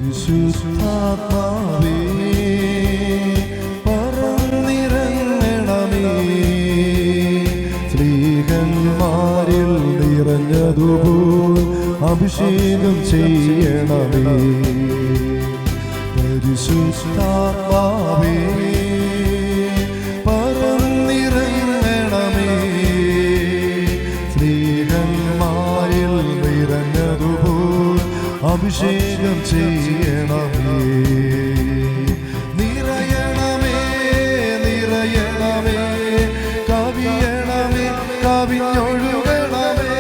പരിശുദ്ധാത്മാവേ പറന്നിറങ്ങണമേ, സ്ത്രീകന്മാരിൽ നിറഞ്ഞതുപോൽ അഭിഷേകം ചെയ്യണമേ. പരിശുദ്ധാത്മാവേ പറന്നിറങ്ങണമേ, സ്ത്രീകന്മാരിൽ നിറഞ്ഞതുപോൽ അഭിഷേകം ചെയ്യണമേ. നിറയണമേ നിറയണമേ, കവിയണമേ കവിഞ്ഞൊഴുകണമേ.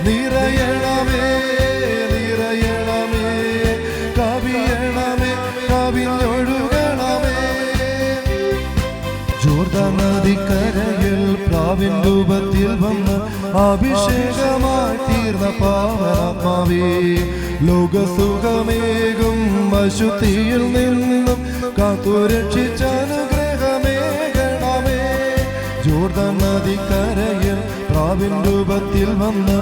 നിറയണമേ നിറയണമേ, കവിയണമേ കവിഞ്ഞൊഴുകണമേ. ജോർദാൻ നദിക്കരയിൽ പ്രാവിൻ രൂപത്തിൽ വന്ന് അഭിഷേകമായി തീർന്ന പാവനാത്മാവേ, ലോകസുഖമേകും അശുദ്ധിയിൽ നിന്നും കാത്തുരക്ഷിച്ചനുഗ്രഹമേകണമേ. ജോർദാൻ നദിക്കരയിൽ പ്രാവിൻ രൂപത്തിൽ വന്ന്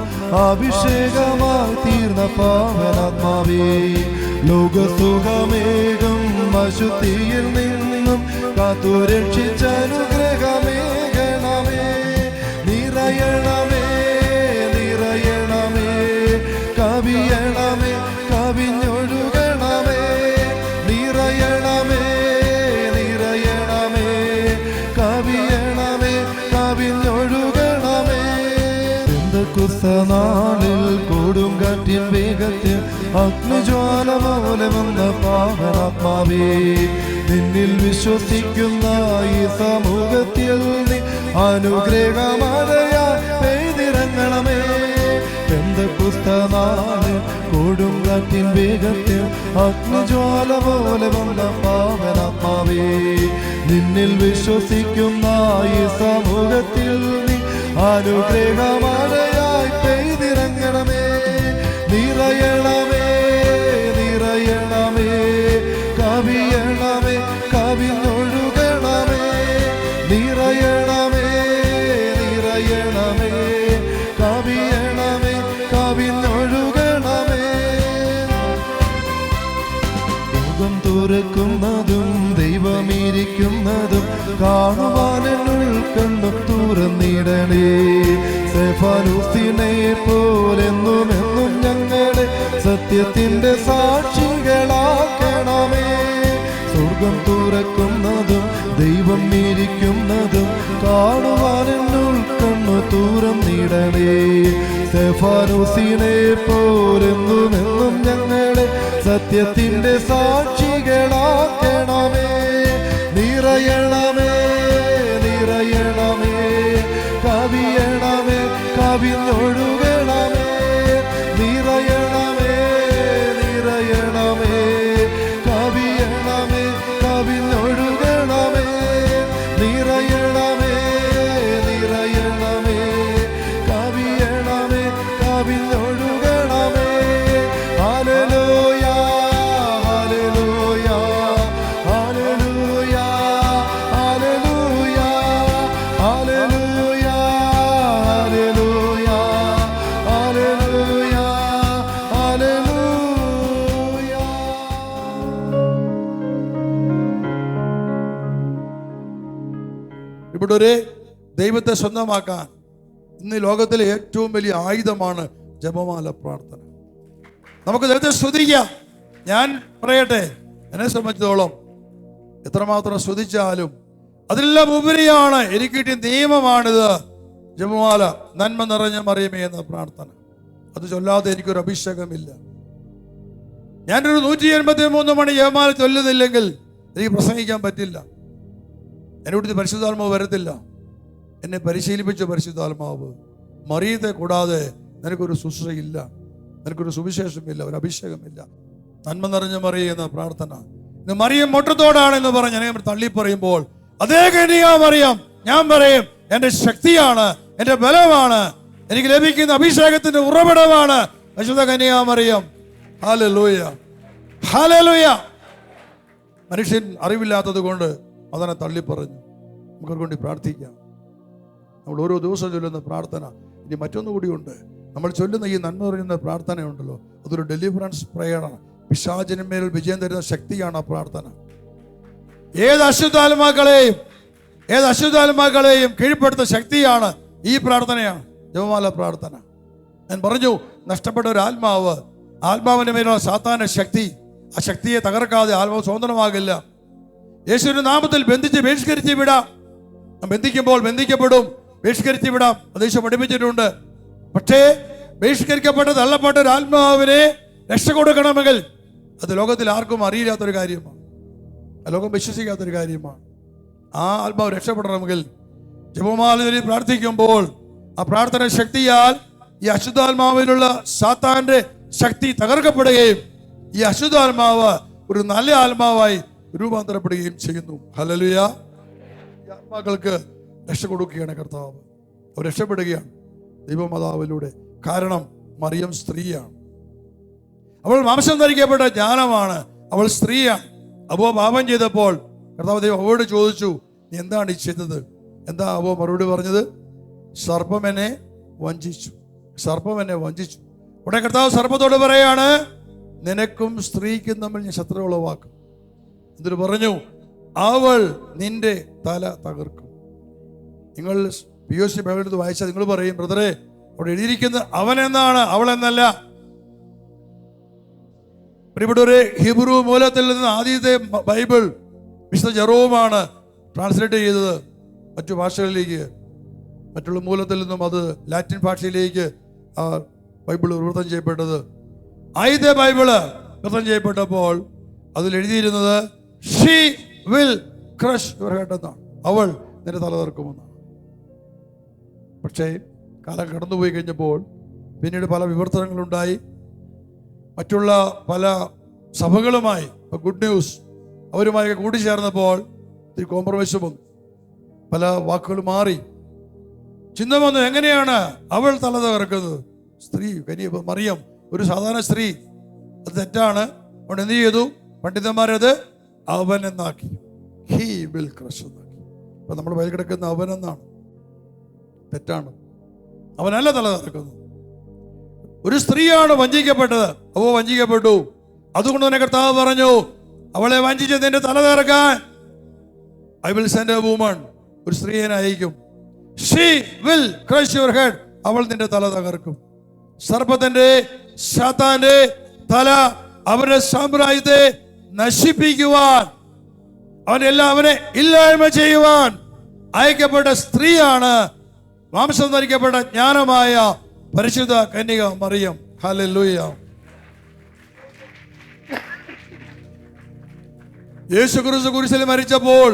അഭിഷേകമായി തീർന്ന പാവനാത്മാവേ, ലോകസുഖമേകും അശുദ്ധിയിൽ നിന്നും കാത്തുരക്ഷിച്ചനുഗ്രഹമേകണമേ. നിറയണമേ നിറയണമേ, കവിയണമേ കവിഞ്ഞൊഴുകണമേ. നിറയണമേ നിറയണമേ, കവിയണമേ കവിഞ്ഞൊഴുകണമേ. പെന്തക്കോസ്തുനാളിൽ കൊടുങ്കാറ്റിൻ വേഗത്തിൽ അഗ്നിജ്വാല പോലെ വന്ന പാവനാത്മാവേ, നിന്നിൽ വിശ്വസിക്കുന്ന ഈ സമൂഹത്തിൽ നീ അനുഗ്രഹമഴയായി പെയ്തിറങ്ങണമേ. പെന്തക്കോസ്തുനാളിൽ കൊടുങ്കാറ്റിൻ വേഗത്തിൽ അഗ്നിജ്വാല പോലെ വന്ന പാവനാത്മാവേ, നിന്നിൽ വിശ്വസിക്കുന്ന ഈ സമൂഹത്തിൽ നീ അനുഗ്രഹമഴയായി പെയ്തിറങ്ങണമേ. നിറയണമേ നിറയണമേ, കവിയണമേ കവിഞ്ഞൊഴുകണമേ. നിറയണമേ നിറയണമേ, കവിയണമേ കവിഞ്ഞൊഴുകണമേ. ലോകം തുറക്കുന്നതും ദൈവമിരിക്കുന്നതും കാണുവാനെന്നുൾ കണ്ണു തുറന്നിടണേ. സ്തെഫാനോസിനെ പോലെന്നും എന്നും ഞങ്ങളെ സത്യത്തിന്റെ സാക്ഷികളാക്കണമേ. സ്വർഗം തുറക്കുന്നതും ദൈവം ഇരിക്കുന്നതും കാണുവാനെന്നുൾ കണ്ണു തുറന്നിടണേ. സ്തെഫാനോസിനെ പോലെന്നും എന്നും ഞങ്ങളെ സത്യത്തിന്റെ സാക്ഷികളാക്കണമേ. നിറയണമേ നിറയണമേ, കവിയണമേ കവിഞ്ഞൊഴുകണമേ. നിറയണമേ നിറയണമേ, കവിയണമേ കവിഞ്ഞൊഴുകണമേ. നിറയണമേ നിറയണമേ, കവിയണമേ കവിഞ്ഞൊഴുകണമേ. Hallelujah hallelujah hallelujah hallelujah hallelujah hallelujah hallelujah hallelujah. ഇവിടെ ഒരു ദൈവത്തെ സ്വന്തമാക്കാൻ ഇന്ന് ലോകത്തിലെ ഏറ്റവും വലിയ ആയുധമാണ് ജപമാല പ്രാർത്ഥന. നമുക്ക് ദൈവത്തെ സ്തുതിക്കാം. ഞാൻ പറയട്ടെ, എന്നെ സംബന്ധിച്ചിടത്തോളം എത്രമാത്രം സ്തുതിച്ചാലും അതിലെല്ലാം ഉപരിയാണ് എനിക്ക് കിട്ടിയ നിയമമാണിത്. ജപമാല, നന്മ നിറഞ്ഞ മറിയമേ എന്ന പ്രാർത്ഥന. അത് ചൊല്ലാതെ എനിക്കൊരു അഭിഷേകമില്ല. ഞാനൊരു 183 മണി ജപമാല ചൊല്ലുന്നില്ലെങ്കിൽ എനിക്ക് പ്രസംഗിക്കാൻ പറ്റില്ല. എൻ്റെ കൂട്ടത്തിൽ പരിശുദ്ധാത്മാവ് വരത്തില്ല. എന്നെ പരിശീലിപ്പിച്ച പരിശുദ്ധാത്മാവ്. മറിയത്തെ കൂടാതെ നിനക്കൊരു ശുശ്രൂഷയില്ല, നിനക്കൊരു സുവിശേഷമില്ല, ഒരു അഭിഷേകമില്ല. നന്മ നിറഞ്ഞ മറിയ എന്ന പ്രാർത്ഥന. ഇന്ന് മറിയം മൊട്ടത്തോടാണെന്ന് പറഞ്ഞ് ഞാൻ തള്ളി പറയുമ്പോൾ അതേ കന്യകാമറിയം ഞാൻ പറയും എൻ്റെ ശക്തിയാണ്, എൻ്റെ ബലമാണ്, എനിക്ക് ലഭിക്കുന്ന അഭിഷേകത്തിന്റെ ഉറവിടമാണ് പരിശുദ്ധ കന്യകാമറിയം. Hallelujah hallelujah. മനുഷ്യൻ അറിവില്ലാത്തത് കൊണ്ട് അതിനെ തള്ളിപ്പറഞ്ഞു. നമുക്ക് വേണ്ടി പ്രാർത്ഥിക്കാം. നമ്മൾ ഓരോ ദിവസം ചൊല്ലുന്ന പ്രാർത്ഥന ഇനി മറ്റൊന്നുകൂടിയുണ്ട്. നമ്മൾ ചൊല്ലുന്ന ഈ നന്മ പറയുന്ന പ്രാർത്ഥനയുണ്ടല്ലോ, അതൊരു ഡെലിവറൻസ് പ്രേയറാണ്. പിശാചിന്മേൽ വിജയം തരുന്ന ശക്തിയാണ് ആ പ്രാർത്ഥന. ഏത് അശുദ്ധാത്മാക്കളെയും കീഴ്പ്പെടുത്തുന്ന ശക്തിയാണ് ഈ പ്രാർത്ഥനയാണ്, ജപമാല പ്രാർത്ഥന. ഞാൻ പറഞ്ഞു, നഷ്ടപ്പെട്ട ഒരു ആത്മാവിന്റെ മേലുള്ള സാത്താന്റെ ശക്തി, ആ ശക്തിയെ തകർക്കാതെ ആത്മാവ് സ്വതന്ത്രമാകില്ല. യേശുവിന്റെ നാമത്തിൽ ബന്ധിച്ച് ബഹിഷ്കരിച്ച് വിടാം. ബന്ധിക്കുമ്പോൾ ബന്ധിക്കപ്പെടും, ബഹിഷ്കരിച്ച് വിടാം, യേശു പഠിപ്പിച്ചിട്ടുണ്ട്. പക്ഷേ ബഹിഷ്കരിക്കപ്പെട്ട തള്ളപ്പെട്ട ഒരു ആത്മാവിനെ രക്ഷ കൊടുക്കണമെങ്കിൽ അത് ലോകത്തിൽ ആർക്കും അറിയില്ലാത്തൊരു കാര്യമാണ്, ലോകം വിശ്വസിക്കാത്തൊരു കാര്യമാണ്. ആ ആത്മാവ് രക്ഷപ്പെടണമെങ്കിൽ ജപമാല പ്രാർത്ഥിക്കുമ്പോൾ ആ പ്രാർത്ഥന ശക്തിയാൽ ഈ അശുദ്ധാത്മാവിലുള്ള സാത്താന്റെ ശക്തി തകർക്കപ്പെടുകയും ഈ അശുദ്ധാത്മാവ് ഒരു നല്ല ആത്മാവായി രൂപാന്തരപ്പെടുകയും ചെയ്യുന്നു. ഹല്ലേലൂയ. ഈ ആത്മാക്കൾക്ക് രക്ഷ കൊടുക്കുകയാണ് കർത്താവ്. അവർ രക്ഷപ്പെടുകയാണ് ദൈവമാതാവിലൂടെ. കാരണം മറിയം സ്ത്രീയാണ്, അവൾ മാംസം ധരിക്കപ്പെട്ട ജ്ഞാനമാണ്, അവൾ സ്ത്രീയാണ്. അവ പാപം ചെയ്തപ്പോൾ കർത്താവ് ദൈവം അവളോട് ചോദിച്ചു, നീ എന്താണ് ഈ ചെയ്തത്? എന്താ അവ മറുപടി പറഞ്ഞത്? സർപ്പം എന്നെ വഞ്ചിച്ചു. ഉടനെ കർത്താവ് സർപ്പത്തോട് പറയാണ്, നിനക്കും സ്ത്രീക്കും തമ്മിൽ ഞാൻ ശത്രു ഉളവാക്കും. എന്നിട്ട് പറഞ്ഞു, അവൾ നിന്റെ തല തകർക്കും. നിങ്ങൾ POC ബൈബിൾ വായിച്ചാൽ നിങ്ങൾ പറയും, ബ്രദറെ അവിടെ എഴുതിയിരിക്കുന്നത് അവൻ എന്നാണ്, അവൾ എന്നല്ല. പ്രിയപ്പെട്ടവരെ, ഹിബ്രു മൂലത്തിൽ നിന്ന് ആദ്യത്തെ ബൈബിൾ വിശുദ്ധ ജെറോമാണ് ട്രാൻസ്ലേറ്റ് ചെയ്തത് മറ്റു ഭാഷകളിലേക്ക്. മറ്റുള്ള മൂലത്തിൽ നിന്നും അത് ലാറ്റിൻ ഭാഷയിലേക്ക് ആ ബൈബിൾ വിവർത്തനം ചെയ്യപ്പെട്ടത്. ആദ്യത്തെ ബൈബിള് വിവർത്തനം ചെയ്യപ്പെട്ടപ്പോൾ അതിൽ എഴുതിയിരുന്നത് she will crush your head എന്നാണ്, അവൾ നിന്റെ തല തകർക്കുമെന്നാണ്. പക്ഷേ കാലം കടന്നുപോയി കഴിഞ്ഞപ്പോൾ പിന്നീട് പല വിവർത്തനങ്ങളുണ്ടായി. മറ്റുള്ള പല സഭകളുമായി, ഗുഡ് ന്യൂസ് അവരുമായി കൂടിച്ചേർന്നപ്പോൾ ഇത്തിരി കോംപ്രമൈസ് വന്നു, പല വാക്കുകൾ മാറി. ചിന്ത വന്നു, എങ്ങനെയാണ് അവൾ തല തകർക്കുന്നത്? സ്ത്രീ മറിയം ഒരു സാധാരണ സ്ത്രീ, അത് തെറ്റാണ്. അതുകൊണ്ട് എന്ത് ചെയ്തു പണ്ഡിതന്മാരത് അവൻ എന്നാക്കി, ഹീ വിൽ ക്രഷ് എന്നാക്കി. അപ്പൊ നമ്മുടെ വയൽ കിടക്കുന്ന അവൻ എന്നാണ്, തെറ്റാണ്. അവനല്ല തല തകർക്കുന്നത്. ഒരു സ്ത്രീയാണ് വഞ്ചിക്കപ്പെട്ടത്, അവ വഞ്ചിക്കപ്പെട്ടു. അതുകൊണ്ട് തന്നെ കർത്താവ് പറഞ്ഞു, അവളെ വഞ്ചിച്ച് നിന്റെ തല തകർക്കാൻ I will send A woman, ഒരു സ്ത്രീയെ അയക്കും. She will crush your head, അവൾ നിന്റെ തല തകർക്കും. സർപ്പത്തിന്റെ സാത്താന്റെ തല, അവരുടെ സാമ്രാജ്യത്തെ നശിപ്പിക്കുവാൻ, അവനെ ഇല്ലായ്മ ചെയ്യുവാൻ അയക്കപ്പെട്ട സ്ത്രീയാണ് മാംസം ധരിക്കപ്പെട്ട ജ്ഞാനമായ പരിശുദ്ധ കന്യക മറിയം. ഹല്ലേലൂയ. യേശുക്രിസ്തു കുരിശിൽ മരിച്ചപ്പോൾ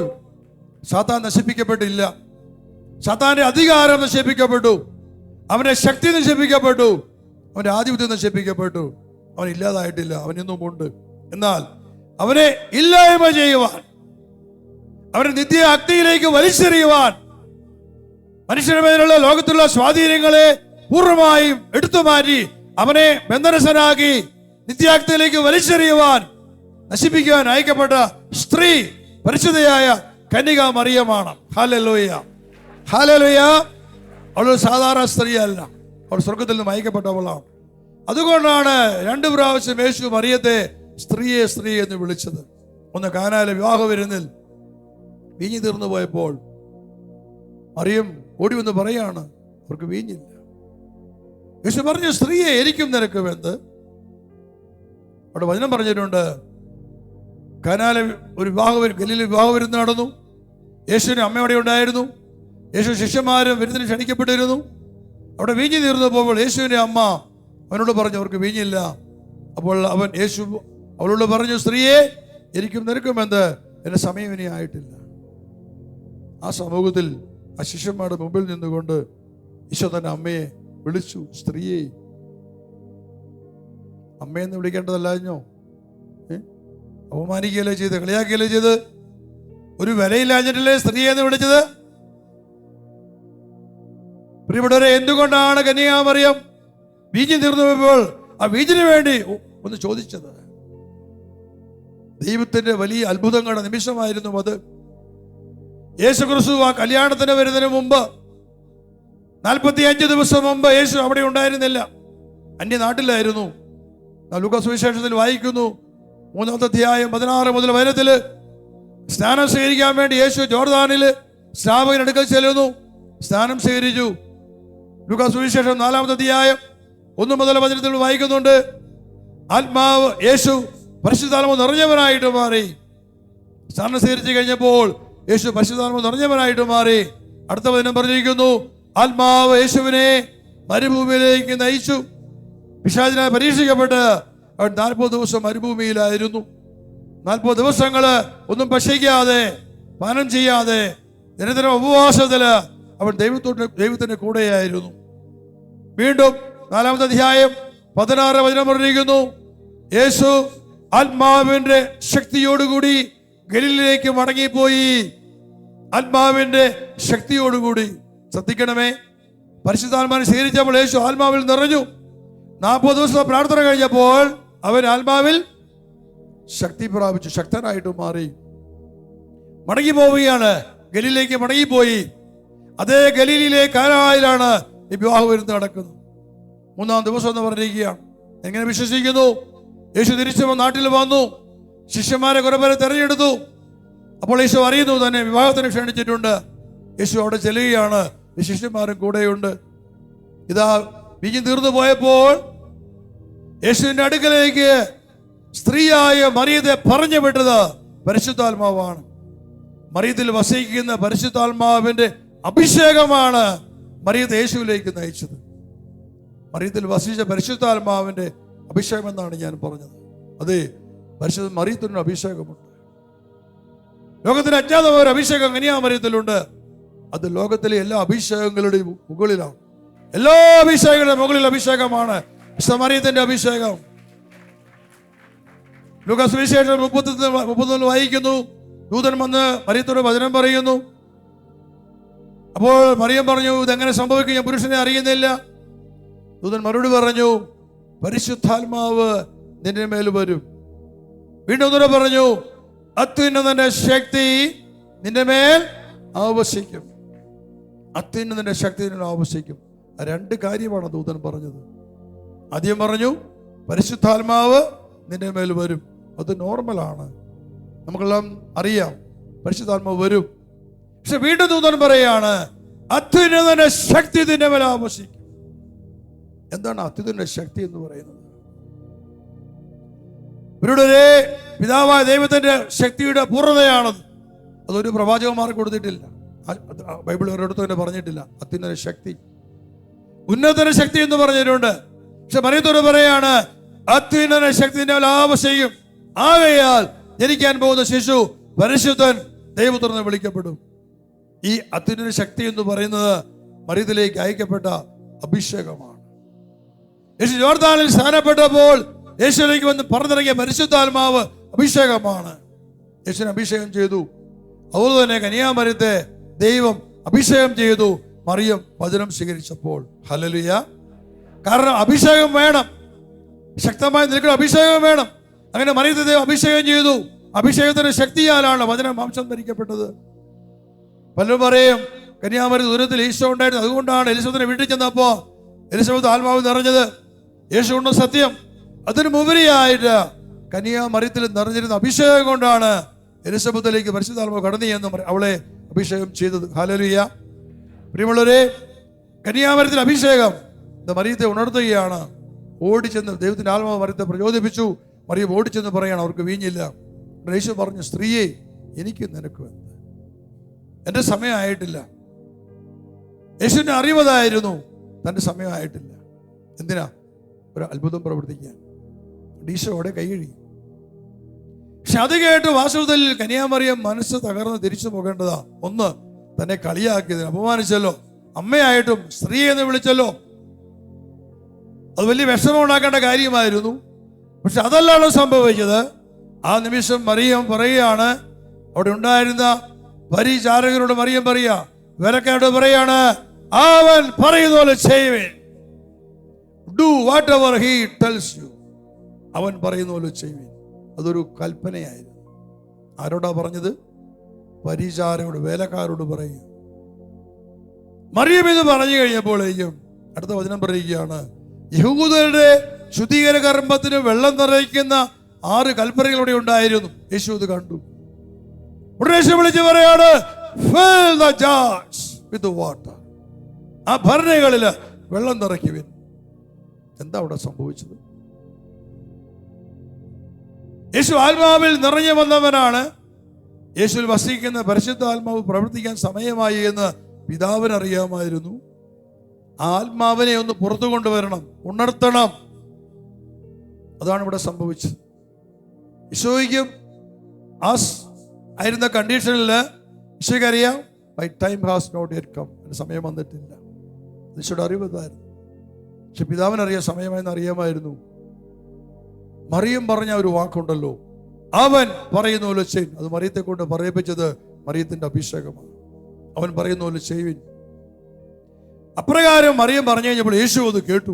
സാത്താൻ നശിപ്പിക്കപ്പെട്ടില്ല. സാത്താന്റെ അധികാരം നശിപ്പിക്കപ്പെട്ടു, അവന്റെ ശക്തി നശിപ്പിക്കപ്പെട്ടു, അവന്റെ ആധിപത്യം നശിപ്പിക്കപ്പെട്ടു. അവൻ ഇല്ലാതായിട്ടില്ല, അവൻ ഇന്നും ഉണ്ട്. എന്നാൽ അവനെ ഇല്ലായ്മ ചെയ്യുവാൻ, അവനെ നിത്യ അഗ്നിയിലേക്ക് വലിച്ചെറിയുവാൻ, മനുഷ്യരുടെ മേലുള്ള ലോകത്തുള്ള സ്വാധീനങ്ങളെ പൂർണ്ണമായും എടുത്തുമാറ്റി അവനെ ബന്ധനസ്ഥനാക്കി നിത്യാഗ്നിയിലേക്ക് വലിച്ചെറിയുവാൻ, നശിപ്പിക്കുവാൻ അയക്കപ്പെട്ട സ്ത്രീ പരിശുദ്ധയായ കന്യക മറിയമാണ്. Hallelujah, hallelujah. അവൾ സാധാരണ സ്ത്രീ അല്ല, അവൾ സ്വർഗത്തിൽ നിന്ന് അയക്കപ്പെട്ടവളാണ്. അതുകൊണ്ടാണ് 2 പ്രാവശ്യം യേശു മറിയത്തെ സ്ത്രീയെ സ്ത്രീ എന്ന് വിളിച്ചത്. ഒന്ന് കാനായിലെ വിവാഹ വിരുന്നിൽ വീഞ്ഞു തീർന്നു പോയപ്പോൾ മറിയം ഓടി വന്ന് പറയാണ്, അവർക്ക് വീഞ്ഞില്ല. യേശു പറഞ്ഞു, സ്ത്രീയെ എനിക്കും നിനക്കും എന്ത്? അവിടെ വചനം പറഞ്ഞിട്ടുണ്ട്, കാനായിലെ ഒരു ഗലീലയിൽ വിവാഹ വിരുന്ന് നടന്നു. യേശുവിന് അമ്മ അവിടെ ഉണ്ടായിരുന്നു. യേശു ശിഷ്യന്മാരും വിരുന്നിന് ക്ഷണിക്കപ്പെട്ടിരുന്നു. അവിടെ വീഞ്ഞു തീർന്നു പോകുമ്പോൾ യേശുവിൻ്റെ അമ്മ അവനോട് പറഞ്ഞു, അവർക്ക് വീഞ്ഞില്ല. അപ്പോൾ യേശു അവളോട് പറഞ്ഞു, സ്ത്രീയെ എനിക്കും നിനക്കും എന്ത്? എൻ്റെ സമയം ഇനി ആയിട്ടില്ല. ആ സമൂഹത്തിൽ ആ ശിഷ്യന്മാരുടെ മുമ്പിൽ നിന്നുകൊണ്ട് ഈശോ തന്റെ അമ്മയെ വിളിച്ചു, സ്ത്രീയെ. അമ്മയെന്ന് വിളിക്കേണ്ടതല്ലോ, അവമാനിക്കുകയല്ലേ ചെയ്ത്, കളിയാക്കുകയല്ലേ ചെയ്ത്, ഒരു വിലയില്ലാഞ്ഞിട്ടല്ലേ സ്ത്രീയെ എന്ന് വിളിച്ചത്? പ്രിയപ്പെട്ടവരെ, എന്തുകൊണ്ടാണ് കന്യകാമറിയം വീഞ്ഞ് തീർന്നു പോയപ്പോൾ ആ വീഞ്ഞിന് വേണ്ടി ഒന്ന് ചോദിച്ചത്? ദൈവത്തിന്റെ വലിയ അത്ഭുതങ്ങളുടെ നിമിഷമായിരുന്നു അത്. യേശുക്രിസ്തു ആ കല്യാണത്തിന് വരുന്നതിന് മുമ്പ് 45 ദിവസം മുമ്പ് യേശു അവിടെ ഉണ്ടായിരുന്നില്ല, അന്യനാട്ടിലായിരുന്നു. ലൂക്കാ സുവിശേഷത്തിൽ വായിക്കുന്നു, 3-ാമത്തെ അധ്യായം 16 മുതൽ വചനത്തില് സ്നാനം സ്വീകരിക്കാൻ വേണ്ടി യേശു ജോർദാനില് സ്നാപകൻ അടുക്കൽ ചെല്ലുന്നു. സ്നാനം സ്വീകരിച്ചു. ലൂക്കാ സുവിശേഷം 4-ാമത്തെ അധ്യായം 1 മുതൽ വചനത്തിൽ വായിക്കുന്നുണ്ട്. ആത്മാവ് യേശു പരിശുദ്ധാത്മാവ് നിറഞ്ഞവനായിട്ട് മാറി. സ്നാനം സ്വീകരിച്ചു കഴിഞ്ഞപ്പോൾ യേശു പരിശുദ്ധാത്മാവ് നിറഞ്ഞവനായിട്ട് മാറി. അടുത്ത വചനം പറഞ്ഞിരിക്കുന്നു, ആത്മാവ് യേശുവിനെ മരുഭൂമിയിലേക്ക് നയിച്ചു. പിശാചിനാൽ പരീക്ഷിക്കപ്പെട്ട് അവൻ 40 ദിവസം മരുഭൂമിയിലായിരുന്നു. 40 ദിവസങ്ങള് ഒന്നും ഭക്ഷിക്കാതെ പാനം ചെയ്യാതെ നിരന്തരം ഉപവാസത്തില് അവൻ ദൈവത്തിന്റെ കൂടെയായിരുന്നു. വീണ്ടും 4-ാമത്തെ അധ്യായം 16 വചനം പറഞ്ഞിരിക്കുന്നു, യേശു ആത്മാവിന്റെ ശക്തിയോടുകൂടി ഗലീലയിലേക്ക് മടങ്ങിപ്പോയി. ആത്മാവിന്റെ ശക്തിയോടുകൂടി. ശ്രദ്ധിക്കണമേ, പരിശുദ്ധാത്മാവിനെ സ്വീകരിച്ചപ്പോൾ യേശു ആത്മാവിൽ നിറഞ്ഞു. 40 ദിവസം പ്രാർത്ഥന കഴിഞ്ഞപ്പോൾ അവൻ ആത്മാവിൽ ശക്തി പ്രാപിച്ചു, ശക്തനായിട്ട് മാറി. മടങ്ങിപ്പോവുകയാണ്, ഗലീലയിലേക്ക് മടങ്ങിപ്പോയി. അതേ ഗലീലയിലെ കാനായിലാണ് ഈ വിവാഹ വിരുന്ന് നടക്കുന്നത്. 3-ാം ദിവസം എന്ന് പറഞ്ഞിരിക്കുകയാണ്. എങ്ങനെ വിശ്വസിക്കുന്നു? യേശു തിരിച്ചു നാട്ടിൽ വന്നു, ശിഷ്യന്മാരെ കുറെ പേരെ തെരഞ്ഞെടുത്തു. അപ്പോൾ യേശു അറിയുന്നു തന്നെ വിവാഹത്തിന് ക്ഷണിച്ചിട്ടുണ്ട്. യേശു അവിടെ ചെല്ലുകയാണ്, ശിഷ്യന്മാരും കൂടെയുണ്ട്. ഇതാ വീഞ്ഞ് തീർന്നു പോയപ്പോൾ യേശുവിന്റെ അടുക്കലേക്ക് സ്ത്രീയായ മറിയത്തെ പറഞ്ഞു വിട്ടത് പരിശുദ്ധാത്മാവാണ്. മറിയത്തിൽ വസിക്കുന്ന പരിശുദ്ധാത്മാവിന്റെ അഭിഷേകമാണ് മറിയത്തെ യേശുവിലേക്ക് നയിച്ചത്. മറിയത്തിൽ വസിച്ച പരിശുദ്ധാത്മാവിന്റെ അഭിഷേകം എന്നാണ് ഞാൻ പറഞ്ഞത്. അതെ, പരിശുദ്ധ മറിയത്തിന് അഭിഷേകമുണ്ട്. ലോകത്തിന് അജ്ഞാതമായ ഒരു അഭിഷേകം കന്യാമറിയത്തിലുണ്ട്. അത് ലോകത്തിലെ എല്ലാ അഭിഷേകങ്ങളുടെയും മുകളിലാണ്. എല്ലാ അഭിഷേകങ്ങളുടെയും മുകളിൽ അഭിഷേകമാണ് മറിയത്തിന്റെ അഭിഷേകം. ലൂക്കാ സുവിശേഷം 30 വായിക്കുന്നു, ദൂതൻ വന്ന് മറിയത്തോട് വചനം പറയുന്നു. അപ്പോൾ മറിയം പറഞ്ഞു, ഇതെങ്ങനെ സംഭവിക്കും? ഞാൻ പുരുഷനെ അറിയുന്നില്ല. ദൂതൻ മറുപടി പറഞ്ഞു, പരിശുദ്ധാത്മാവ് നിന്റെ മേൽ വരും. വീണ്ടും ദൂതൻ പറഞ്ഞു, അത്യുന്നതന്റെ ശക്തി നിന്റെ മേൽ ആവസിക്കും. അത്യുന്നതന്റെ ശക്തി നിന്നെ ആവസിക്കും. 2 കാര്യമാണ് ദൂതൻ പറഞ്ഞത്. ആദ്യം പറഞ്ഞു പരിശുദ്ധാത്മാവ് നിന്റെ മേൽ വരും. അത് നോർമലാണ്, നമുക്കെല്ലാം അറിയാം, പരിശുദ്ധാത്മാവ് വരും. പക്ഷെ വീണ്ടും ദൂതൻ പറയാണ്, അത്യുന്നതന്റെ ശക്തി നിന്റെ മേൽ ആവസിക്കും. എന്താണ് അത്യുന്നതന്റെ ശക്തി എന്ന് പറയുന്നത്? ഇവരുടെ പിതാവായ ദൈവത്തിന്റെ ശക്തിയുടെ പൂർണ്ണതയാണത്. അതൊരു പ്രവാചകന്മാർക്ക് കൊടുത്തിട്ടില്ല, ബൈബിൾ ഒരിടത്തും തന്നെ പറഞ്ഞിട്ടില്ല. അത്യുന്നത ശക്തി, ഉന്നതന ശക്തി എന്ന് പറഞ്ഞിട്ടുണ്ട്. പക്ഷെ മറിയത്തോട് പറയാണ്, അത്യുന്നത ശക്തി ആവശ്യം. ആകയാൽ ജനിക്കാൻ പോകുന്ന ശിശു പരിശുദ്ധൻ ദൈവത്തിൽ വിളിക്കപ്പെടും. ഈ അത്യുന്നത ശക്തി എന്ന് പറയുന്നത് മറിയത്തിലേക്ക് അയക്കപ്പെട്ട അഭിഷേകമാണ്. യേശു ജോർദാനിൽ സ്നാനപ്പെട്ടപ്പോൾ യേശുവിലേക്ക് വന്ന് പറഞ്ഞിറങ്ങിയ പരിശുദ്ധാത്മാവ് അഭിഷേകമാണ്. യേശുവിനെ അഭിഷേകം ചെയ്തു. അതുപോലെ തന്നെ കന്യാമറിയത്തെ ദൈവം അഭിഷേകം ചെയ്തു. മറിയം വചനം സ്വീകരിച്ചപ്പോൾ. ഹല്ലേലൂയ. കാരണം അഭിഷേകം വേണം, ശക്തമായി നിൽക്കുന്ന അഭിഷേകം വേണം. അങ്ങനെ മറിയത്തെ ദൈവം അഭിഷേകം ചെയ്തു. അഭിഷേകത്തിന്റെ ശക്തിയാലാണ് വചനം മാംസം ധരിക്കപ്പെട്ടത്. പലരും പറയും കന്യാമറി ദൂരത്തിൽ ഈശോ ഉണ്ടായിരുന്നു, അതുകൊണ്ടാണ് എലിസബത്തിനെ വീട്ടിൽ ചെന്നപ്പോ എലിസബത്ത് ആത്മാവ് നിറഞ്ഞത്. യേശു കൊണ്ട് സത്യം. അതിനുപരിയായിട്ട് കന്യാമറിയത്തിൽ നിറഞ്ഞിരുന്ന അഭിഷേകം കൊണ്ടാണ് എലിസബത്തിലേക്ക് പരിശുദ്ധാത്മാവ് കടന്നു ചെന്ന് അവളെ അഭിഷേകം ചെയ്തത്. ഹല്ലേലൂയ. പ്രിയമുള്ളവരെ, കന്യാമറിയത്തിൽ അഭിഷേകം മറിയത്തെ ഉണർത്തുകയാണ്. ഓടിച്ചെന്ന് ദൈവത്തിന്റെ ആത്മാവ് മറിയത്തെ പ്രചോദിപ്പിച്ചു. മറിയം ഓടിച്ചെന്ന് പറയാണ്, അവർക്ക് വീഞ്ഞില്ല. യേശു പറഞ്ഞു, സ്ത്രീയെ എനിക്ക് നിനക്ക് എന്ത്, എൻ്റെ സമയമായിട്ടില്ല. യേശുവിന്റെ അറിവതായിരുന്നു, തൻ്റെ സമയമായിട്ടില്ല. എന്തിനാ? ഒരു അത്ഭുതം പ്രവർത്തിക്കാൻ. ഈശോടെ കൈ കഴിയും. പക്ഷെ അത് കേട്ട് വാസ്തവത്തിൽ കന്യാമറിയം മനസ്സ് തകർന്ന് തിരിച്ചു പോകേണ്ടതാ. ഒന്ന്, തന്നെ കളിയാക്കിയതിന് അപമാനിച്ചല്ലോ, അമ്മയായിട്ടും സ്ത്രീ എന്ന് വിളിച്ചല്ലോ. അത് വലിയ വിഷമം ഉണ്ടാക്കേണ്ട കാര്യമായിരുന്നു. പക്ഷെ അതല്ലാണോ സംഭവിച്ചത്. ആ നിമിഷം മറിയം പറയുകയാണ്, അവിടെ ഉണ്ടായിരുന്ന പരിചാരകരോട് മറിയം പറയാ, വിലക്കാരോട് പറയാണ്, അവൻ പറയുന്ന പോലെ ചെയ്യുവേ. Do whatever he tells you. അവൻ പറയുന്ന പോലെ ചെയ്യുവേ. അതൊരു കൽപ്പനയായിരുന്നു. ആരോടാ പറഞ്ഞത്? പരിചാരകരോട്, വേലക്കാരോട് പറയുക. മറിയം ഇത് പറഞ്ഞു കഴിഞ്ഞപ്പോഴേക്കും അടുത്ത വചനം പറയുകയാണ്, യഹൂദരുടെ ശുദ്ധീകരണ കർമ്മത്തിന് വെള്ളം നിറയ്ക്കുന്ന 6 കൽപ്പനകളുടെ ഉണ്ടായിരുന്നു. യേശു ഇത് കണ്ടു. ഉടനെ യേശു വിളിച്ച് പറയാണ്, fill the jars with water. ആ ഭരണികളില് വെള്ളം നിറയ്ക്കുവിൻ. എന്താ അവിടെ സംഭവിച്ചത്? യേശു ആത്മാവിൽ നിറഞ്ഞു വന്നവനാണ്. യേശുവിൽ വസിക്കുന്ന പരിശുദ്ധാത്മാവ് പ്രവർത്തിക്കാൻ സമയമായി എന്ന് പിതാവിന് അറിയാമായിരുന്നു. ആത്മാവിനെ ഒന്ന് പുറത്തു കൊണ്ടുവരണം, ഉണർത്തണം. അതാണ് ഇവിടെ സംഭവിച്ചത്. ഈശോയ്ക്കും ആ ആയിരുന്ന കണ്ടീഷനിൽ ഈശോയ്ക്ക് അറിയാം, my time has not yet come, എൻ്റെ സമയം വന്നിട്ടില്ല. ഈശോയുടെ അറിവതായിരുന്നു. പക്ഷെ പിതാവിനറിയാം, സമയമായെന്ന് അറിയാമായിരുന്നു. മറിയം പറഞ്ഞ ഒരു വാക്കുണ്ടല്ലോ, അവൻ പറയുന്ന പോലെ ചെയ്യും. അത് മറിയത്തെ കൊണ്ട് പറയിപ്പിച്ചത് മറിയത്തിന്റെ അഭിഷേകമാണ്. അവൻ പറയുന്ന പോലെ ചെയ്യുവിൻ. അപ്രകാരം മറിയം പറഞ്ഞു കഴിഞ്ഞപ്പോൾ യേശു അത് കേട്ടു.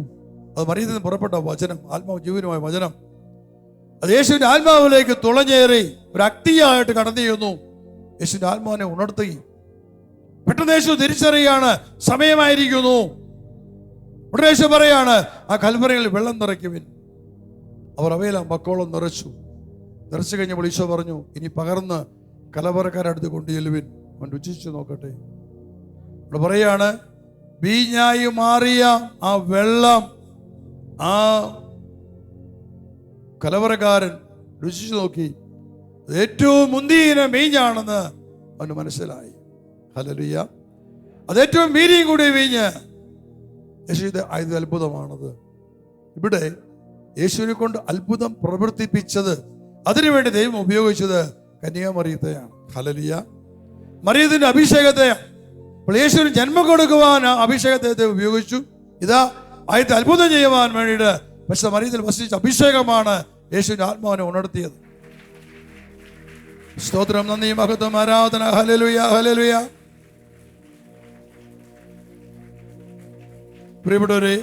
അത് മറിയത്തിൽ നിന്ന് പുറപ്പെട്ട വചനം, ആത്മാവ് ജീവനുമായ വചനം, അത് യേശുവിന്റെ ആത്മാവിലേക്ക് തുളഞ്ഞേറി ഒരു അഗ്നിയായിട്ട് കടന്നു ചെയ്യുന്നു. യേശുവിന്റെ ആത്മാവിനെ ഉണർത്തി. പെട്ടെന്ന് യേശു തിരിച്ചറിയാണ്, സമയമായിരിക്കുന്നു. ഉടനെ യേശു പറയാണ്, ആ കൽവറയിൽ വെള്ളം നിറയ്ക്കുവിൻ. അവർ അവയെല്ലാം മക്കോളം നിറച്ചു കഴിഞ്ഞപ്പോൾ ഈശോ പറഞ്ഞു, ഇനി പകർന്ന് കലവറക്കാരടുത്ത് കൊണ്ടുചെല്ലുവിൻ, അവൻ രുചിച്ചു നോക്കട്ടെ. ഇവിടെ പറയാണ്, വീഞ്ഞായി മാറിയ ആ വെള്ളം ആ കലവറക്കാരൻ രുചിച്ചു നോക്കി. അത് ഏറ്റവും മുന്തിയ വീഞ്ഞാണെന്ന് അവന് മനസ്സിലായി. ഹല്ലേലൂയ. അത് ഏറ്റവും വീര്യം കൂടിയ വീഞ്ഞ്. യേശുവിന്റെ ആയത് അത്ഭുതമാണത്. ഇവിടെ യേശുവിനെ കൊണ്ട് അത്ഭുതം പ്രവർത്തിപ്പിച്ചത്, അതിനുവേണ്ടി ദൈവം ഉപയോഗിച്ചത് കന്യാമറിയത്തെയാണ്. ഹല്ലേലൂയ. മറിയത്തിന്റെ അഭിഷേകത്തെയാണ്. അപ്പോൾ യേശുവിന് ജന്മം കൊടുക്കുവാൻ ആ അഭിഷേകത്തെ ഉപയോഗിച്ചു. ഇതാ ആയത്തെ അത്ഭുതം ചെയ്യുവാൻ വേണ്ടിയിട്ട്. പക്ഷെ മറിയത്തിൽ വസിച്ച അഭിഷേകമാണ് യേശുവിന്റെ ആത്മാവിനെ ഉണർത്തിയത്. സ്തോത്രം, നന്ദി, മഹത്വം, ആരാധന. Hallelujah, hallelujah. പ്രിയപ്പെട്ടവരെ,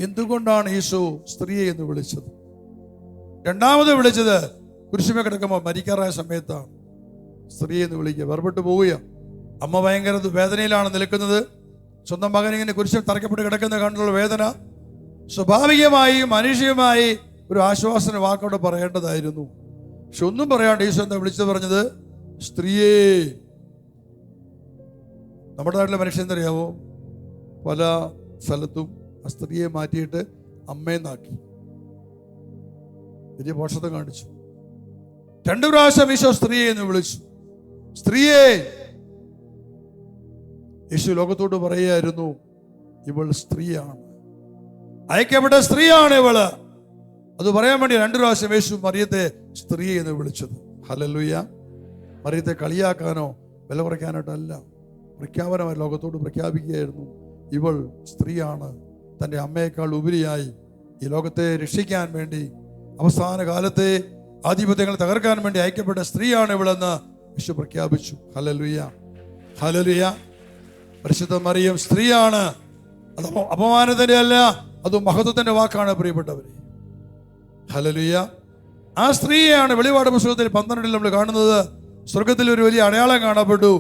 എന്തുകൊണ്ടാണ് യേശു സ്ത്രീയെ എന്ന് വിളിച്ചത്? രണ്ടാമത് വിളിച്ചത് കുരിശുമേൽ കിടക്കുമ്പോൾ മരിക്കാറായ സമയത്താണ് സ്ത്രീയെ എന്ന് വിളിക്കുക. വേർപെട്ട് പോവുക. അമ്മ ഭയങ്കര വേദനയിലാണ് നിൽക്കുന്നത്. സ്വന്തം മകൻ ഇങ്ങനെ കുരിശിൽ തറയ്ക്കപ്പെട്ട് കിടക്കുന്ന കണ്ടുള്ള വേദന. സ്വാഭാവികമായി മനുഷ്യമായി ഒരു ആശ്വാസന വാക്കോടെ പറയേണ്ടതായിരുന്നു. പക്ഷെ ഒന്നും പറയാണ്ട് ഈശോ എന്താ വിളിച്ചത് പറഞ്ഞത്? സ്ത്രീയെ. നമ്മുടെ നാട്ടിലെ മനുഷ്യൻ എന്തറിയാവോ? പല സ്ഥലത്തും ആ സ്ത്രീയെ മാറ്റിയിട്ട് അമ്മയെന്നാക്കി വലിയ പോഷത്വം കാണിച്ചു. 2 പ്രാവശ്യം ഈശോ സ്ത്രീയെ എന്ന് വിളിച്ചു. സ്ത്രീയെ. യേശു ലോകത്തോട് പറയുകയായിരുന്നു, ഇവൾ സ്ത്രീയാണ്, അയക്കപ്പെട്ട സ്ത്രീയാണ് ഇവള്. അത് പറയാൻ വേണ്ടി 2 പ്രാവശ്യം യേശു മറിയത്തെ സ്ത്രീയെ എന്ന് വിളിച്ചത്. ഹല്ലേലൂയ. മറിയത്തെ കളിയാക്കാനോ വില കുറയ്ക്കാനായിട്ടല്ല, പ്രഖ്യാപനമായി ലോകത്തോട് പ്രഖ്യാപിക്കുകയായിരുന്നു, ഇവൾ സ്ത്രീയാണ്. തൻ്റെ അമ്മയേക്കാൾ ഉപരിയായി ഈ ലോകത്തെ രക്ഷിക്കാൻ വേണ്ടി, അവസാന കാലത്തെ ആധിപത്യങ്ങൾ തകർക്കാൻ വേണ്ടി അയക്കപ്പെട്ട സ്ത്രീയാണ് ഇവളെന്ന് യേശു പ്രഖ്യാപിച്ചു. Hallelujah, hallelujah. പരിശുദ്ധ മറിയം സ്ത്രീയാണ്. അത് അപമാനത്തിന്റെ അല്ല, അത് മഹത്വത്തിന്റെ വാക്കാണ് പ്രിയപ്പെട്ടവരെ. ഹല്ലേലൂയ. ആ സ്ത്രീയാണ് വെളിപാട് പുസ്തകത്തിൽ 12 നമ്മൾ കാണുന്നത്. സ്വർഗത്തിൽ ഒരു വലിയ അടയാളം കാണപ്പെട്ടു,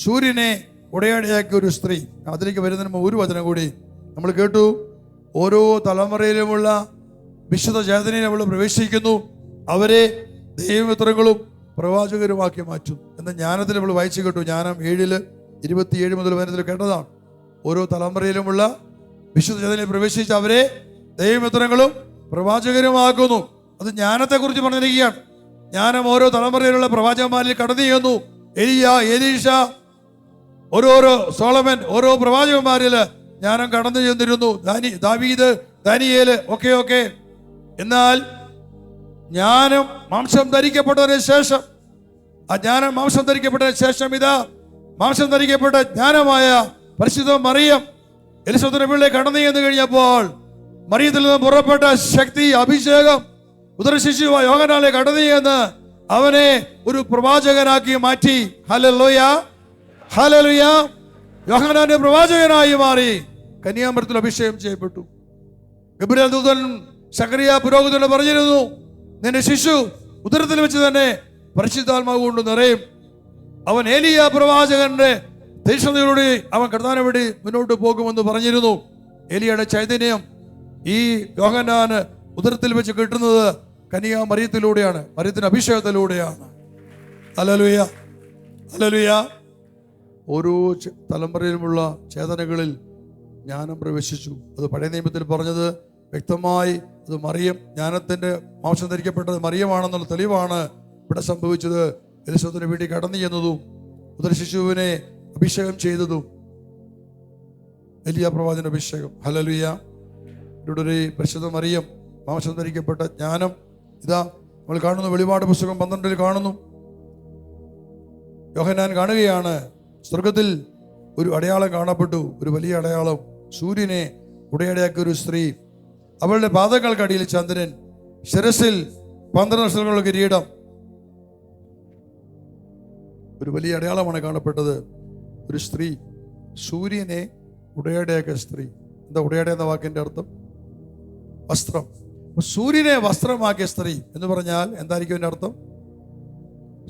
സൂര്യനെ ഉടയാടിയാക്കിയ ഒരു സ്ത്രീ. അതിലേക്ക് വരുന്നതിന് മുമ്പ് ഒരു വചനം കൂടി നമ്മൾ കേട്ടു. ഓരോ തലമുറയിലുമുള്ള വിശുദ്ധ ചേതനയിൽ അവൾ പ്രവേശിക്കുന്നു, അവരെ ദൈവമിത്രങ്ങളും പ്രവാചകരുമാക്കി മാറ്റും എന്ന ജ്ഞാനത്തിൽ നമ്മൾ വായിച്ചു കേട്ടു. ജ്ഞാനം 7:27 മുതൽ 15 കേട്ടതാണ്. ഓരോ തലമുറയിലുമുള്ള വിശുദ്ധ ചേതനയിൽ പ്രവേശിച്ച് അവരെ ദൈവമിത്രങ്ങളും പ്രവാചകരുമാക്കുന്നു. അത് ജ്ഞാനത്തെക്കുറിച്ച് പറഞ്ഞിരിക്കുകയാണ്. ജ്ഞാനം ഓരോ തലമുറയിലുള്ള പ്രവാചകന്മാരിൽ കടന്നു ചെയ്യുന്നു. എലിയ, എലീഷ, ഓരോരോ സോളമൻ, ഓരോ പ്രവാചകന്മാരിൽ ജ്ഞാനം കടന്നു ചെന്നിരുന്നു. ദാവീദ്, ദാനിയേല് ഒക്കെ. എന്നാൽ ജ്ഞാനം മാംസം ധരിക്കപ്പെട്ടതിന് ശേഷം, ആ ജ്ഞാനം മാംസം ധരിക്കപ്പെട്ടതിന് ശേഷം ഇതാ മാംസം ധരിക്കപ്പെട്ട ജ്ഞാനമായ പരിശുദ്ധ മറിയം എലിസബത്തിന്റെ വീട്ടിലേക്ക് കടന്നു ചെന്ന് കഴിഞ്ഞപ്പോൾ മറിയത്തിൽ നിന്ന് പുറപ്പെട്ട ശക്തി, അഭിഷേകം ഉദരശിശുവായ യോഹന്നാനിലേക്ക് കടന്നു ചെന്ന് അവനെ ഒരു പ്രവാചകനാക്കി മാറ്റി. Hallelujah, hallelujah. യോഹന്നാന്റെ പ്രവാചകനായി മാറി. കന്യാമറിയത്തിൽ അഭിഷേകം ചെയ്യപ്പെട്ടു. ഗബ്രിയേൽ ദൂതൻ സക്കറിയ പുരോഹിതനോട് പറഞ്ഞിരുന്നു, നിന്റെ ശിശു ഉദരത്തിൽ വെച്ച് തന്നെ പരിശുദ്ധാത്മാവ് കൊണ്ട് നിറയും. അവൻ ഏലിയ പ്രവാചകന്റെ തീക്ഷ്ണതയോടെ അവൻ കർത്താവിന് വേണ്ടി മുന്നോട്ട് പോകുമെന്ന് പറഞ്ഞിരുന്നു. ഏലിയയുടെ ചൈതന്യം ഈ യോഹന്നാന് ഉദരത്തിൽ വെച്ച് കിട്ടുന്നത് കന്യാ മറിയത്തിലൂടെയാണ്, മറിയത്തിന്റെ അഭിഷേകത്തിലൂടെയാണ്. Hallelujah, hallelujah. ഓരോ തലമുറയിലുമുള്ള ചേതനകളിൽ ജ്ഞാനം പ്രവേശിച്ചു. അത് പഴയ നിയമത്തിൽ പറഞ്ഞത് വ്യക്തമായി അത് മറിയം, ജ്ഞാനത്തിന്റെ മാംസം ധരിക്കപ്പെട്ടത് മറിയമാണെന്നുള്ള തെളിവാണ് ഇവിടെ സംഭവിച്ചത്. എലിസബത്തിന് വീട്ടിൽ കടന്നു ചെന്നതും ഉദര ശിശുവിനെ അഭിഷേകം ചെയ്തതും എലിയ പ്രവാചകന്റെ അഭിഷേകം. ഹല്ലേലൂയ. ഇവിടെ ഒരു പരിശുദ്ധ മറിയം മാംസം ധരിക്കപ്പെട്ട ജ്ഞാനം ഇതാ നമ്മൾ കാണുന്നു. വെളിപാട് പുസ്തകം 12 കാണുന്നു. യോഹന്നാൻ കാണുകയാണ്, സ്വർഗത്തിൽ ഒരു അടയാളം കാണപ്പെട്ടു, ഒരു വലിയ അടയാളം. സൂര്യനെ ഉടയടയാക്കിയ ഒരു സ്ത്രീ, അവളുടെ പാദങ്ങൾക്കടിയിൽ ചന്ദ്രൻ, ശിരസിൽ 12 നക്ഷത്രങ്ങളുടെ കിരീടം. ഒരു വലിയ അടയാളമാണ് കാണപ്പെട്ടത്. ഒരു സ്ത്രീ, സൂര്യനെ ഉടയടയാക്കിയ സ്ത്രീ. എന്താ ഉടയട എന്ന വാക്കിന്റെ അർത്ഥം? വസ്ത്രം. സൂര്യനെ വസ്ത്രമാക്കിയ സ്ത്രീ എന്ന് പറഞ്ഞാൽ എന്തായിരിക്കും എൻ്റെ അർത്ഥം?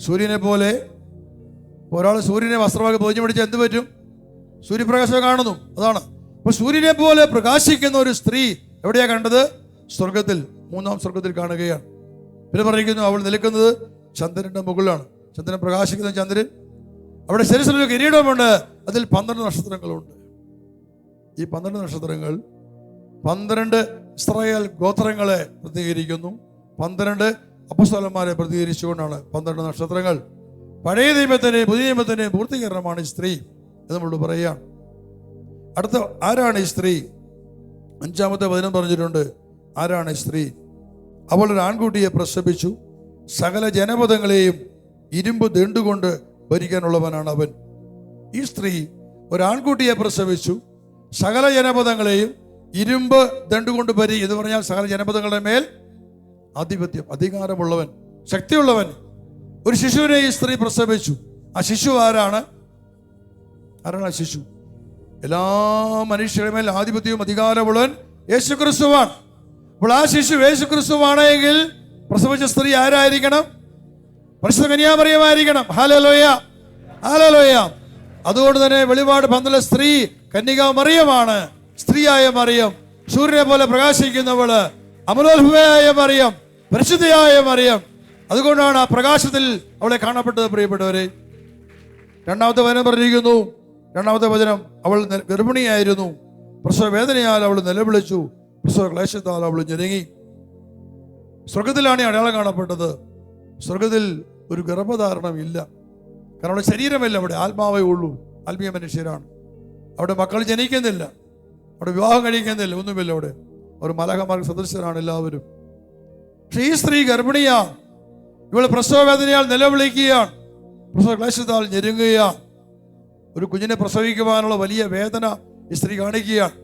സൂര്യനെ പോലെ ഒരാൾ സൂര്യനെ വസ്ത്രമാക്കി പൊതിഞ്ഞു പിടിച്ചാൽ എന്ത് പറ്റും? സൂര്യപ്രകാശം കാണുന്നു. അതാണ്. അപ്പൊ സൂര്യനെ പോലെ പ്രകാശിക്കുന്ന ഒരു സ്ത്രീ എവിടെയാ കണ്ടത്? സ്വർഗത്തിൽ, 3-ാം സ്വർഗത്തിൽ കാണുകയാണ്. പിന്നെ പറയുന്നു അവൾ നിൽക്കുന്നത് ചന്ദ്രന്റെ മുകളിലാണ്. ചന്ദ്രൻ പ്രകാശിക്കുന്ന ചന്ദ്രൻ. അവിടെ ശിരസിലൊരു കിരീടമുണ്ട്, അതിൽ 12 നക്ഷത്രങ്ങളുണ്ട്. ഈ 12 നക്ഷത്രങ്ങൾ 12 ഇസ്രായേൽ ഗോത്രങ്ങളെ പ്രതിനിധീകരിക്കുന്നു. 12 അപ്പോസ്തലന്മാരെ പ്രതിനിധീകരിച്ചുകൊണ്ടാണ് 12 നക്ഷത്രങ്ങൾ. പഴയ നിയമത്തിന്റെ പുതിയ നിയമത്തിന്റെ പൂർത്തീകരണമാണ് ഈ സ്ത്രീ എന്ന് നമ്മളോട് പറയുകയാണ്. അടുത്ത ആരാണ് ഈ സ്ത്രീ? 5-ാമത്തെ വചനം പറഞ്ഞിട്ടുണ്ട്. ആരാണ് ഈ സ്ത്രീ? അവൾ ഒരു ആൺകുട്ടിയെ പ്രസവിച്ചു, സകല ജനപദങ്ങളെയും ഇരുമ്പ് ദണ്ടുകൊണ്ട് ഭരിക്കാനുള്ളവനാണ് അവൻ. ഈ സ്ത്രീ ഒരു ആൺകുട്ടിയെ പ്രസവിച്ചു, സകല ജനപദങ്ങളെയും ഇരുമ്പ് ദണ്ടുകൊണ്ട് എന്ന് പറഞ്ഞാൽ സകല ജനപദങ്ങളുടെ മേൽ ആധിപത്യം, അധികാരമുള്ളവൻ, ശക്തിയുള്ളവൻ. ഒരു ശിശുവിനെ ഈ സ്ത്രീ പ്രസവിച്ചു. ആ ശിശു ആരാണ്? ആ ശിശു? എല്ലാ മനുഷ്യരുടെ മേൽ ആധിപത്യവും അധികാരമുള്ളവൻ യേശുക്രിസ്തുവാണ്. അപ്പോൾ ആ ശിശു യേശുക്രിസ്തുവാണെങ്കിൽ പ്രസവിച്ച സ്ത്രീ ആരായിരിക്കണം? പരിശുദ്ധ കന്യാമറിയമായിരിക്കണം. Hallelujah, hallelujah. അതുകൊണ്ട് തന്നെ വെളിപാട് 12 സ്ത്രീ കന്യകാ മറിയമാണ്. സ്ത്രീയായ മറിയം, സൂര്യനെ പോലെ പ്രകാശിക്കുന്നവള്, അമലോത്ഭവയായ മറിയം, പരിശുദ്ധയായ മറിയം. അതുകൊണ്ടാണ് ആ പ്രകാശത്തിൽ അവളെ കാണപ്പെട്ടത്. പ്രിയപ്പെട്ടവരെ, 2-ാമത്തെ വചനം പറഞ്ഞിരിക്കുന്നു. 2-ാമത്തെ വചനം, അവൾ ഗർഭിണിയായിരുന്നു, പ്രസവ വേദനയാൽ അവൾ നിലവിളിച്ചു, പ്രസവ ക്ലേശത്താൽ അവൾ ഞെരുങ്ങി. സ്വർഗത്തിലാണ് ഈ അടയാളം കാണപ്പെട്ടത്. സ്വർഗത്തിൽ ഒരു ഗർഭധാരണം ഇല്ല. കാരണം അവിടെ ശരീരമല്ല, അവിടെ ആത്മാവേ ഉള്ളൂ. ആത്മീയ മനുഷ്യരാണ്. അവിടെ മക്കൾ ജനിക്കുന്നില്ല, അവിടെ വിവാഹം കഴിക്കുന്നില്ല, ഒന്നുമില്ല. അവിടെ ഒരു മലഹമാർക്ക് സദൃശരാണ് എല്ലാവരും. പക്ഷെ ഈ സ്ത്രീ ഗർഭിണിയാണ്. ഇവൾ പ്രസവ വേദനയാൽ നിലവിളിക്കുകയാണ്, പ്രസവ ക്ലേശത്താൽ ഞെരുങ്ങുകയാണ്. ഒരു കുഞ്ഞിനെ പ്രസവിക്കുവാനുള്ള വലിയ വേദന ഈ സ്ത്രീ കാണിക്കുകയാണ്.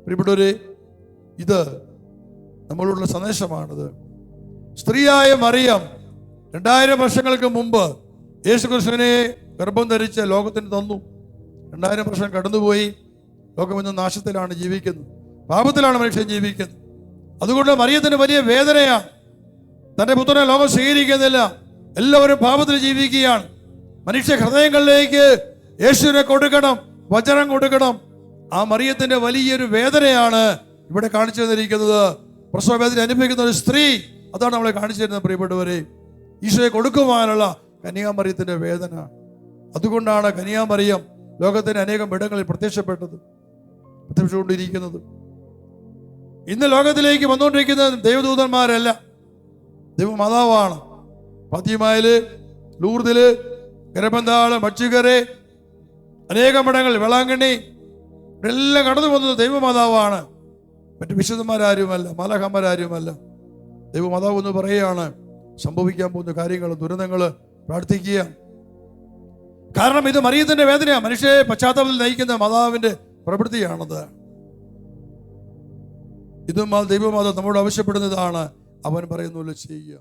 പ്രിയപ്പെട്ടവരെ, ഇത് നമ്മളോടുള്ള സന്ദേശമാണിത്. സ്ത്രീയായ മറിയം 2000 വർഷങ്ങൾക്ക് മുമ്പ് യേശുക്രിസ്തുവിനെ ഗർഭം ധരിച്ച് ലോകത്തിന് തന്നു. 2000 വർഷം കടന്നുപോയി. ലോകം ഇന്ന് നാശത്തിലാണ് ജീവിക്കുന്നത്, പാപത്തിലാണ് മനുഷ്യൻ ജീവിക്കുന്നത്. അതുകൊണ്ട് മറിയത്തിന് വലിയ വേദനയാണ്. തന്റെ പുത്രനെ ലോകം സ്വീകരിക്കുന്നില്ല, എല്ലാവരും പാപത്തിൽ ജീവിക്കുകയാണ്. മനുഷ്യ ഹൃദയങ്ങളിലേക്ക് യേശുവിനെ കൊടുക്കണം, വചനം കൊടുക്കണം. ആ മറിയത്തിന്റെ വലിയൊരു വേദനയാണ് ഇവിടെ കാണിച്ചു തന്നിരിക്കുന്നത്. പ്രസവ വേദന അനുഭവിക്കുന്ന ഒരു സ്ത്രീ, അതാണ് നമ്മളെ കാണിച്ചു തരുന്നത്. പ്രിയപ്പെട്ടവരെ, ഈശോയെ കൊടുക്കുവാനുള്ള കന്യാമറിയത്തിന്റെ വേദന. അതുകൊണ്ടാണ് കന്യാമറിയം ലോകത്തിന്റെ അനേകം ഇടങ്ങളിൽ പ്രത്യക്ഷപ്പെട്ടുകൊണ്ടിരിക്കുന്നത്. ഇന്ന് ലോകത്തിലേക്ക് വന്നുകൊണ്ടിരിക്കുന്നത് ദൈവദൂതന്മാരല്ല, ദൈവമാതാവാണ്. ഫാത്തിമയില്, ലൂർദില്, കരബന്താള്, മച്ചുകരെ, അനേകം ഇടങ്ങൾ, വേളാങ്കണ്ണി, ഇവിടെല്ലാം കടന്നു വന്നത് ദൈവമാതാവാണ്. മറ്റു വിശുദ്ധന്മാരാരുമല്ല, മാലാഖമാരാരുമല്ല. ദൈവമാതാവ് എന്ന് പറയുകയാണ്. സംഭവിക്കാൻ പോകുന്ന കാര്യങ്ങൾ, ദുരന്തങ്ങൾ പ്രാർത്ഥിക്കുക. കാരണം ഇത് മറിയത്തിന്റെ വേദനയാണ്. മനുഷ്യരെ പശ്ചാത്തലത്തിൽ നയിക്കുന്ന മാതാവിന്റെ പ്രവൃത്തിയാണത്. ഇതും ദൈവമാതാവ് നമ്മോട് ആവശ്യപ്പെടുന്നതാണ്. അവൻ പറയുന്ന പോലെ ചെയ്യുക.